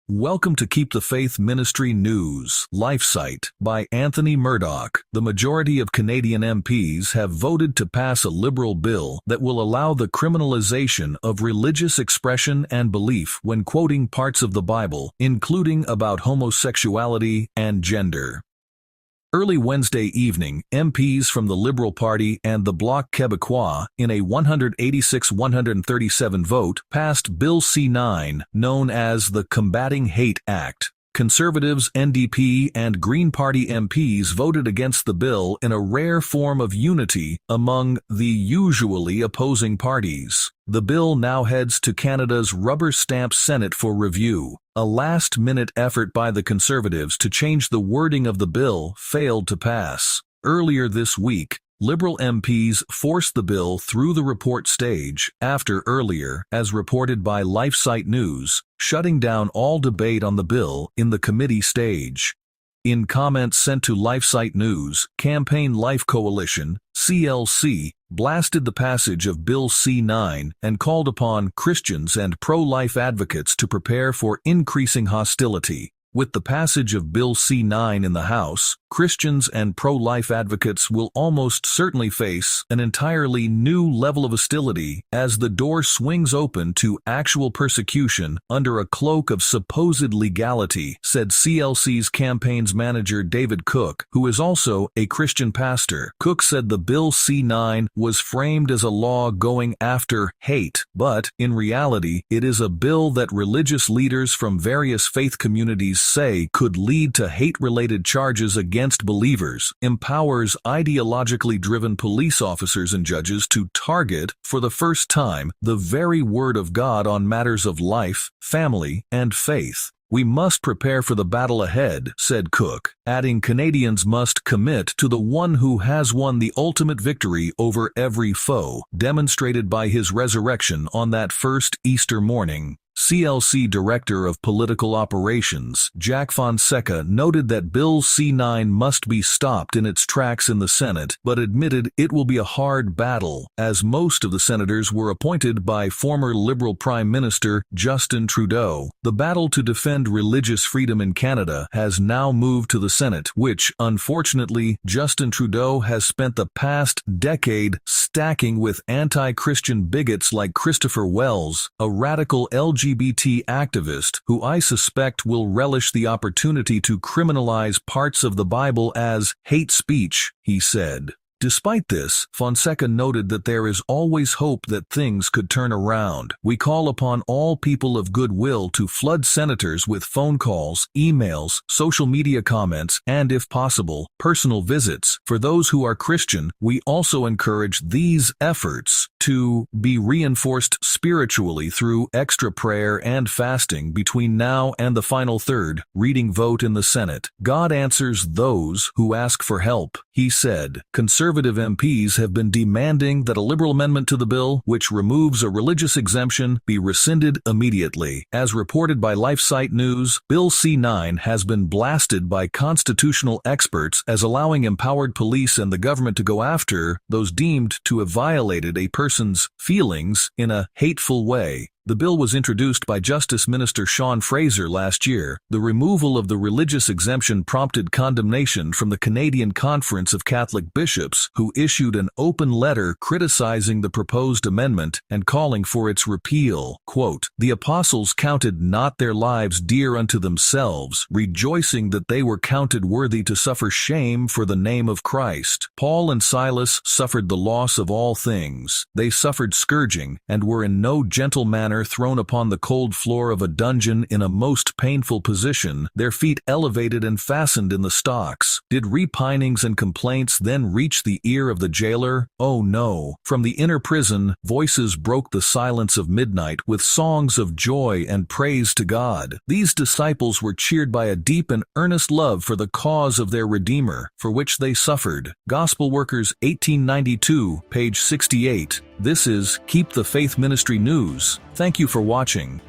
Welcome to Keep the Faith Ministry News, LifeSite, by Anthony Murdoch. The majority of Canadian MPs have voted to pass a Liberal bill that will allow the criminalization of religious expression and belief when quoting parts of the Bible, including about homosexuality and gender. Early Wednesday evening, MPs from the Liberal Party and the Bloc Québécois, in a 186-137 vote, passed Bill C-9, known as the Combating Hate Act. Conservatives, NDP, and Green Party MPs voted against the bill in a rare form of unity among the usually opposing parties. The bill now heads to Canada's rubber-stamp Senate for review. A last-minute effort by the Conservatives to change the wording of the bill failed to pass. Earlier this week, Liberal MPs forced the bill through the report stage after earlier, as reported by LifeSite News, shutting down all debate on the bill in the committee stage. In comments sent to LifeSite News, Campaign Life Coalition, CLC, blasted the passage of Bill C-9 and called upon Christians and pro-life advocates to prepare for increasing hostility. With the passage of Bill C-9 in the House, Christians and pro-life advocates will almost certainly face an entirely new level of hostility as the door swings open to actual persecution under a cloak of supposed legality, said CLC's campaigns manager David Cook, who is also a Christian pastor. Cook said the Bill C-9 was framed as a law going after hate, but, in reality, it is a bill that religious leaders from various faith communities say could lead to hate-related charges against believers, empowers ideologically driven police officers and judges to target, for the first time, the very word of God on matters of life, family, and faith. We must prepare for the battle ahead, said Cook, adding Canadians must commit to the one who has won the ultimate victory over every foe, demonstrated by his resurrection on that first Easter morning. CLC Director of Political Operations, Jack Fonseca, noted that Bill C-9 must be stopped in its tracks in the Senate, but admitted it will be a hard battle, as most of the senators were appointed by former Liberal Prime Minister Justin Trudeau. The battle to defend religious freedom in Canada has now moved to the Senate, which, unfortunately, Justin Trudeau has spent the past decade stacking with anti-Christian bigots like Christopher Wells, a radical LGBT activist who I suspect will relish the opportunity to criminalize parts of the Bible as hate speech, he said. Despite this, Fonseca noted that there is always hope that things could turn around. We call upon all people of goodwill to flood senators with phone calls, emails, social media comments, and, if possible, personal visits. For those who are Christian, we also encourage these efforts to be reinforced spiritually through extra prayer and fasting between now and the final third reading vote in the Senate. God answers those who ask for help, he said. Conservative MPs have been demanding that a Liberal amendment to the bill, which removes a religious exemption, be rescinded immediately. As reported by LifeSite News, Bill C-9 has been blasted by constitutional experts as allowing empowered police and the government to go after those deemed to have violated a person's feelings in a hateful way. The bill was introduced by Justice Minister Sean Fraser last year. The removal of the religious exemption prompted condemnation from the Canadian Conference of Catholic Bishops, who issued an open letter criticizing the proposed amendment and calling for its repeal. Quote, "The apostles counted not their lives dear unto themselves, rejoicing that they were counted worthy to suffer shame for the name of Christ. Paul and Silas suffered the loss of all things. They suffered scourging, and were in no gentle manner thrown upon the cold floor of a dungeon in a most painful position, their feet elevated and fastened in the stocks. Did repinings and complaints then reach the ear of the jailer? Oh no. From the inner prison, voices broke the silence of midnight with songs of joy and praise to God. These disciples were cheered by a deep and earnest love for the cause of their Redeemer, for which they suffered." Gospel Workers, 1892, page 68. This is Keep the Faith Ministry News. Thank you for watching.